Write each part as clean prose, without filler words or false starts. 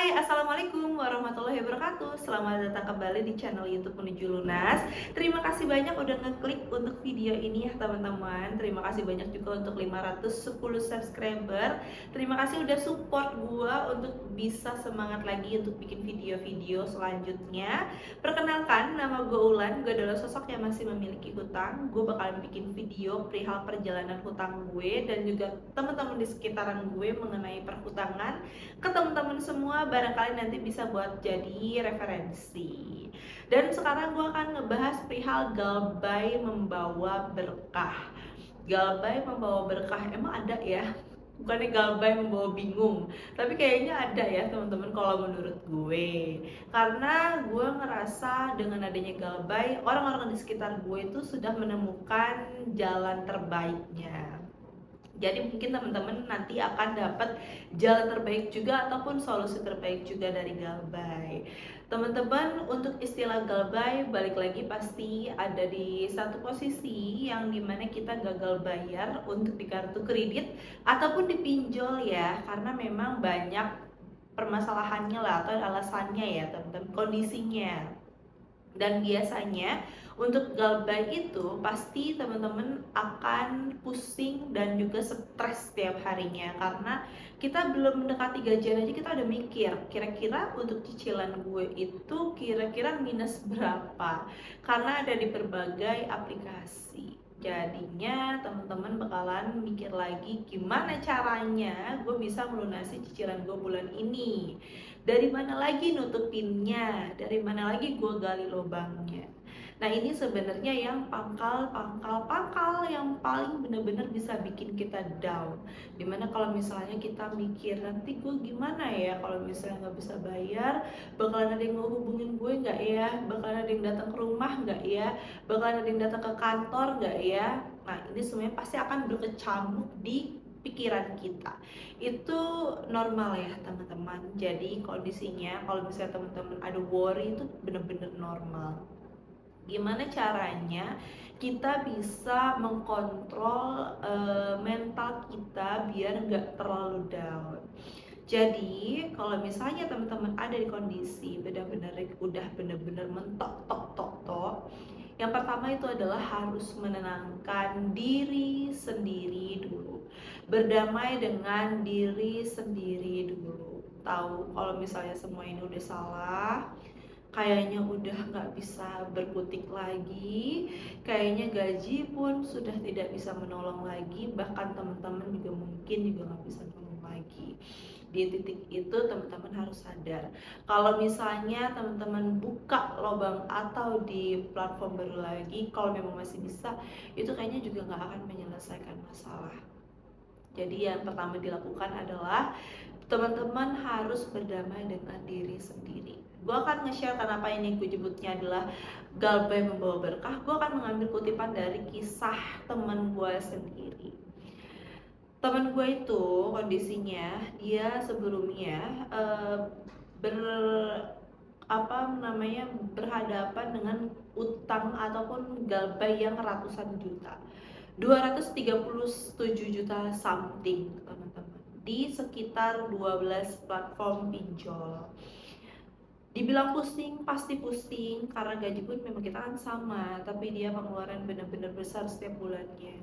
Hai, Assalamualaikum warahmatullahi wabarakatuh. Selamat datang kembali di channel YouTube Menuju Lunas. Terima kasih banyak udah ngeklik untuk video ini ya teman-teman. Terima kasih banyak juga untuk 510 subscriber. Terima kasih udah support gua untuk bisa semangat lagi untuk bikin video-video selanjutnya. Perkenalkan, nama gue Ulan. Gue adalah sosok yang masih memiliki hutang. Gue bakalan bikin video perihal perjalanan hutang gue dan juga teman-teman di sekitaran gue mengenai perhutangan ke teman-teman semua, barangkali nanti bisa buat jadi referensi. Dan sekarang gue akan ngebahas perihal galbay membawa berkah. Galbay membawa berkah, emang ada ya? Bukannya galbay membawa bingung, tapi kayaknya ada ya teman-teman kalau menurut gue. Karena gue ngerasa dengan adanya galbay, orang-orang di sekitar gue itu sudah menemukan jalan terbaiknya. Jadi mungkin teman-teman nanti akan dapat jalan terbaik juga ataupun solusi terbaik juga dari galbay. Teman-teman, untuk istilah galbay balik lagi pasti ada di satu posisi yang dimana kita gagal bayar untuk di kartu kredit ataupun dipinjol ya, karena memang banyak permasalahannya lah atau alasannya ya teman-teman, kondisinya. Dan biasanya untuk galbay itu pasti teman-teman akan pusing dan juga stres setiap harinya, karena kita belum mendekati gajian aja kita udah mikir kira-kira untuk cicilan gue itu kira-kira minus berapa, karena ada di berbagai aplikasi. Jadinya teman-teman bakalan mikir lagi gimana caranya gue bisa melunasi cicilan gue bulan ini, dari mana lagi nutupinnya, dari mana lagi gue gali lubangnya. Nah ini sebenarnya yang pangkal yang paling bener-bener bisa bikin kita down. Dimana kalau misalnya kita mikir nanti gue gimana ya kalau misalnya nggak bisa bayar, bakalan ada yang ngehubungin gue nggak ya, bakalan ada yang datang ke rumah nggak ya, bakalan ada yang datang ke kantor nggak ya. Nah ini semuanya pasti akan berkecamuk di pikiran kita. Itu normal ya teman-teman. Jadi kondisinya kalau misalnya teman-teman ada worry itu bener-bener normal. Gimana caranya kita bisa mengkontrol mental kita biar nggak terlalu down. Jadi kalau misalnya teman-teman ada di kondisi benar-benar udah benar-benar mentok tok tok tok, yang pertama itu adalah harus menenangkan diri sendiri dulu, berdamai dengan diri sendiri dulu. Tahu kalau misalnya semua ini udah salah, kayaknya udah nggak bisa berkutik lagi, kayaknya gaji pun sudah tidak bisa menolong lagi, bahkan teman-teman juga mungkin juga nggak bisa menolong lagi. Di titik itu teman-teman harus sadar kalau misalnya teman-teman buka lubang atau di platform baru lagi, kalau memang masih bisa, itu kayaknya juga nggak akan menyelesaikan masalah. Jadi yang pertama dilakukan adalah teman-teman harus berdamai dengan diri sendiri. Gue akan nge-share kenapa ini gue sebutnya adalah galbay membawa berkah. Gue akan mengambil kutipan dari kisah teman gue sendiri. Teman gue itu kondisinya dia sebelumnya ber berhadapan dengan utang ataupun galbay yang ratusan juta, 237 juta something teman-teman, di sekitar 12 platform pinjol. Dibilang pusing, pasti pusing, karena gaji pun memang kita kan sama, tapi dia pengeluaran benar-benar besar setiap bulannya.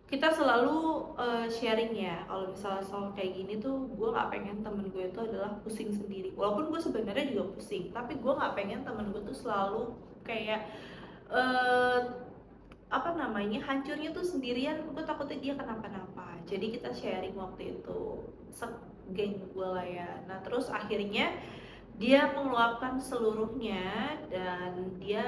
Kita selalu sharing ya, kalau misalnya soal kayak gini tuh gue nggak pengen temen gue itu adalah pusing sendiri, walaupun gue sebenarnya juga pusing, tapi gue nggak pengen temen gue tuh selalu kayak hancurnya tuh sendirian. Gue takutnya dia kenapa-napa, jadi kita sharing waktu itu, geng gue lah ya. Nah terus akhirnya dia mengeluarkan seluruhnya, dan dia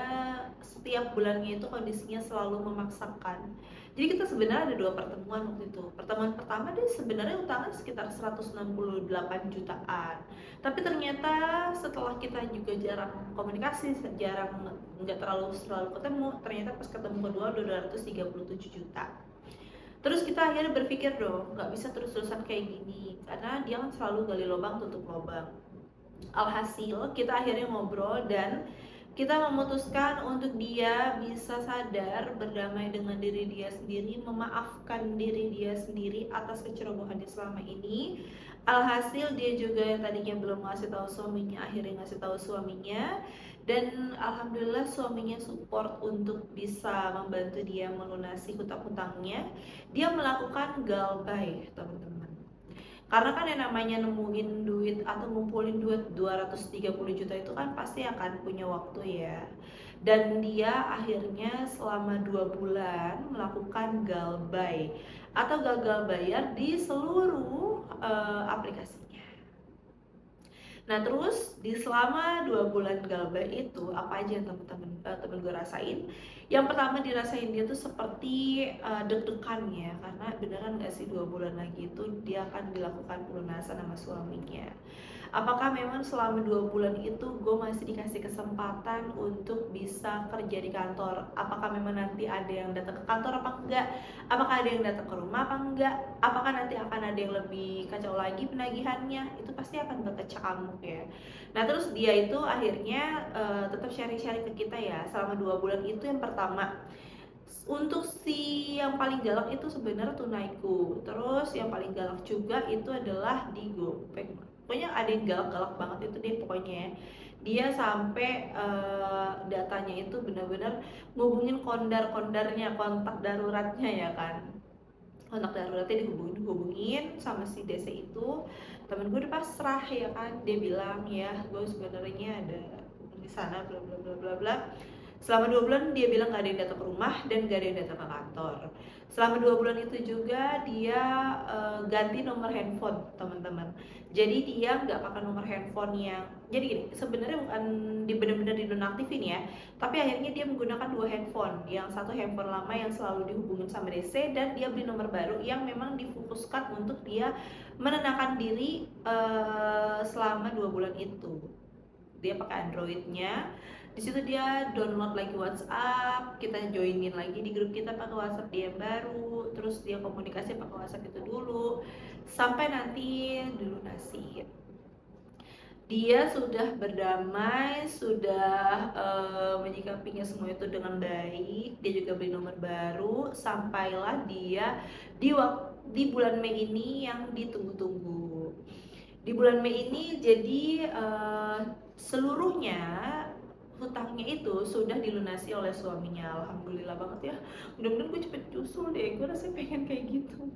setiap bulannya itu kondisinya selalu memaksakan. Jadi kita sebenarnya ada dua pertemuan waktu itu. Pertemuan pertama dia sebenarnya utangnya sekitar 168 jutaan. Tapi ternyata setelah kita juga jarang komunikasi, jarang, nggak terlalu selalu ketemu, ternyata pas ketemu kedua udah 237 juta. Terus kita akhirnya berpikir dong, nggak bisa terus-terusan kayak gini, karena dia kan selalu gali lubang tutup lubang. Alhasil kita akhirnya ngobrol dan kita memutuskan untuk dia bisa sadar, berdamai dengan diri dia sendiri, memaafkan diri dia sendiri atas kecerobohannya selama ini, Alhasil dia juga yang tadinya belum ngasih tahu suaminya akhirnya ngasih tahu suaminya, dan alhamdulillah suaminya support untuk bisa membantu dia melunasi hutang-hutangnya. Dia melakukan galbay, teman-teman. Karena kan yang namanya nemuin duit atau ngumpulin duit 230 juta itu kan pasti akan punya waktu ya. Dan dia akhirnya selama 2 bulan melakukan galbay atau gagal bayar di seluruh aplikasinya. Nah terus di selama 2 bulan galbay itu apa aja yang temen gue rasain? Yang pertama dirasain dia tuh seperti deg-degan ya, karena beneran gak sih 2 bulan lagi itu dia akan dilakukan pelunasan sama suaminya. Apakah memang selama 2 bulan itu gue masih dikasih kesempatan untuk bisa kerja di kantor? Apakah memang nanti ada yang datang ke kantor apa enggak? Apakah ada yang datang ke rumah apa enggak? Apakah nanti akan ada yang lebih kacau lagi penagihannya? Itu pasti akan berkecamuk ya. Nah terus dia itu akhirnya tetap sharing-sharing ke kita ya selama 2 bulan itu. Yang pertama, untuk si yang paling galak itu sebenarnya Tunaiku. Terus yang paling galak juga itu adalah di GoPay. Pokoknya ada yang galak-galak banget itu deh pokoknya ya. Dia sampai datanya itu benar-benar ngubungin kondarnya, kontak daruratnya ya kan. Kontak daruratnya dihubungin sama si DC itu. Temen gue udah pasrah ya kan, dia bilang ya gue sebenarnya ada di sana bla bla bla bla bla. Selama 2 bulan dia bilang gak ada yang datang ke rumah dan gak ada yang datang ke kantor. Selama 2 bulan itu juga dia ganti nomor handphone, teman-teman. Jadi dia nggak pakai nomor handphone yang, jadi gini, sebenarnya bukan benar-benar dinonaktifin ya, tapi akhirnya dia menggunakan 2 handphone. Yang satu handphone lama yang selalu dihubungin sama DC, dan dia beli nomor baru yang memang difokuskan untuk dia menenangkan diri selama 2 bulan itu. Dia pakai Androidnya. Di situ dia download lagi WhatsApp, kita joinin lagi di grup kita pakai WhatsApp dia baru, terus dia komunikasi pakai WhatsApp itu dulu sampai nanti dilunasi. Dia sudah berdamai, sudah menyikapinya semua itu dengan baik. Dia juga beli nomor baru, sampailah dia di bulan Mei ini yang ditunggu-tunggu. Di bulan Mei ini jadi seluruhnya hutangnya itu sudah dilunasi oleh suaminya. Alhamdulillah banget ya, mudah-mudahan gue cepet nyusul deh, gue rasanya pengen kayak gitu.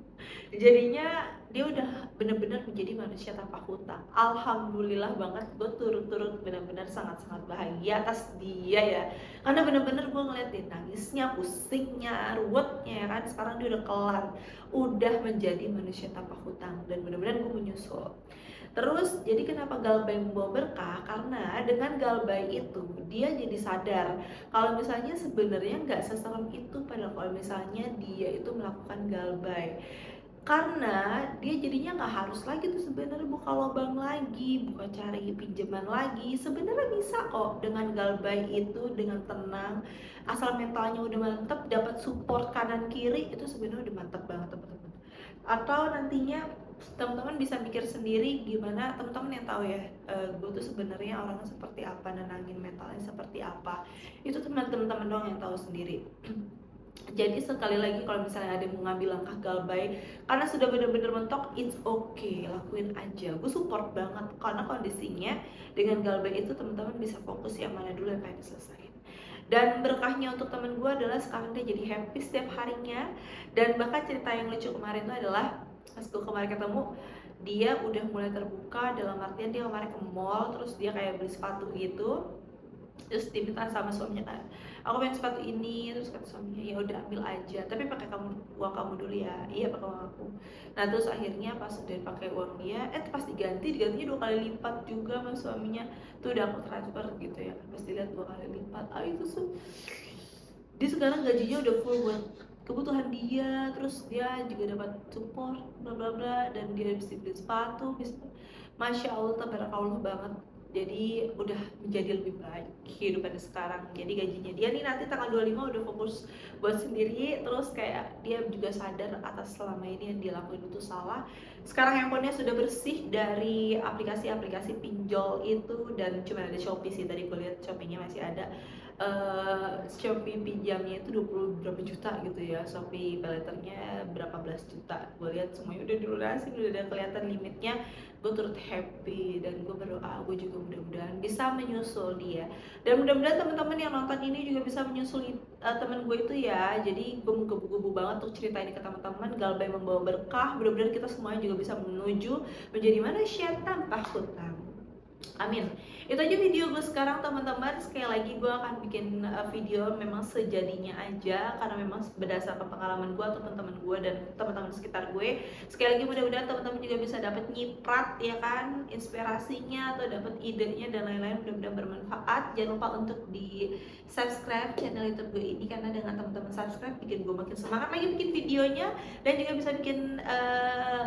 Jadinya dia udah bener-bener menjadi manusia tanpa hutang. Alhamdulillah banget, gue turut-turut bener-bener sangat-sangat bahagia atas dia ya, karena bener-bener gue ngeliat dia nangisnya, pusingnya, ruwetnya ya kan. Sekarang dia udah kelar, udah menjadi manusia tanpa hutang, dan bener-bener gue menyusul. Terus jadi kenapa galbay membawa berkah? Karena dengan galbay itu dia jadi sadar kalau misalnya sebenarnya nggak seserem itu padahal kalau misalnya dia itu melakukan galbay. Karena dia jadinya nggak harus lagi tuh sebenarnya buka lubang lagi, buka cari pinjaman lagi. Sebenarnya bisa kok dengan galbay itu dengan tenang, asal mentalnya udah mantep, dapat support kanan kiri, itu sebenarnya udah mantep banget teman-teman. Atau nantinya teman-teman bisa mikir sendiri gimana, teman-teman yang tahu ya gue tuh sebenarnya orangnya seperti apa, nenangin mentalnya seperti apa, itu teman-teman doang yang tahu sendiri. Jadi sekali lagi kalau misalnya ada yang mau ngambil langkah galbay karena sudah bener-bener mentok, it's okay, lakuin aja. Gue support banget karena kondisinya dengan galbay itu teman-teman bisa fokus yang mana dulu yang pengen diselesain. Dan berkahnya untuk temen gue adalah sekarang dia jadi happy setiap harinya. Dan bahkan cerita yang lucu kemarin itu adalah pas gue kemarin ketemu, dia udah mulai terbuka dalam artian dia kemarin ke mall, terus dia kayak beli sepatu gitu. Terus diminta sama suaminya kan, aku pengen sepatu ini. Terus kata suaminya, ya udah ambil aja, tapi pakai uang kamu dulu ya. Iya pakai uang aku. Nah terus akhirnya pas udah pakai uang dia, pas digantinya 2 kali lipat juga sama suaminya. Tuh udah aku transfer gitu ya, pas dilihat 2 kali lipat. Itu tuh dia sekarang gajinya udah full buat kebutuhan dia, terus dia juga dapat support bla bla bla, dan dia bisa beli sepatu, bisa, masya Allah tabarakallah banget. Jadi udah menjadi lebih baik kehidupannya sekarang. Jadi gajinya dia nih nanti tanggal 25 udah fokus buat sendiri. Terus kayak dia juga sadar atas selama ini yang dia lakuin itu salah. Sekarang handphonenya sudah bersih dari aplikasi-aplikasi pinjol itu, dan cuma ada Shopee sih, tadi gue lihat Shopee-nya masih ada. Shopee pinjamnya itu 20 berapa juta gitu ya, Shopee payletternya berapa belas juta. Gue lihat semuanya udah dilunasin, udah ada kelihatan limitnya. Gue turut happy dan gue berdoa gue juga mudah-mudahan bisa menyusul dia. Dan mudah-mudahan teman-teman yang nonton ini juga bisa menyusul temen gue itu ya. Jadi gue menggebu-gebu banget untuk cerita ini ke teman-teman. Galbay membawa berkah, mudah-mudahan kita semuanya juga bisa menuju menjadi manusia tanpa hutang. Amin. Itu aja video gue sekarang teman-teman. Sekali lagi gue akan bikin video memang sejadinya aja, karena memang berdasarkan pengalaman gue ataupun teman gue dan teman-teman sekitar gue. Sekali lagi mudah-mudahan teman-teman juga bisa dapat nyiprat ya kan, inspirasinya atau dapat idenya dan lain-lain. Mudah-mudahan bermanfaat. Jangan lupa untuk di subscribe channel YouTube gue ini, karena dengan teman-teman subscribe bikin gue makin semangat lagi bikin videonya, dan juga bisa bikin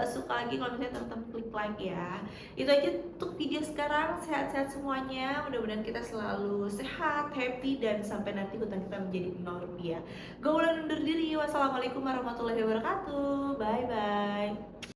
suka lagi kalau misalnya teman-teman klik like ya. Itu aja untuk video sekarang. Sehat-sehat semuanya, mudah-mudahan kita selalu sehat, happy, dan sampai nanti hutang kita menjadi 0 rupiah. Gue ulang undur diri. Wassalamualaikum warahmatullahi wabarakatuh. Bye bye.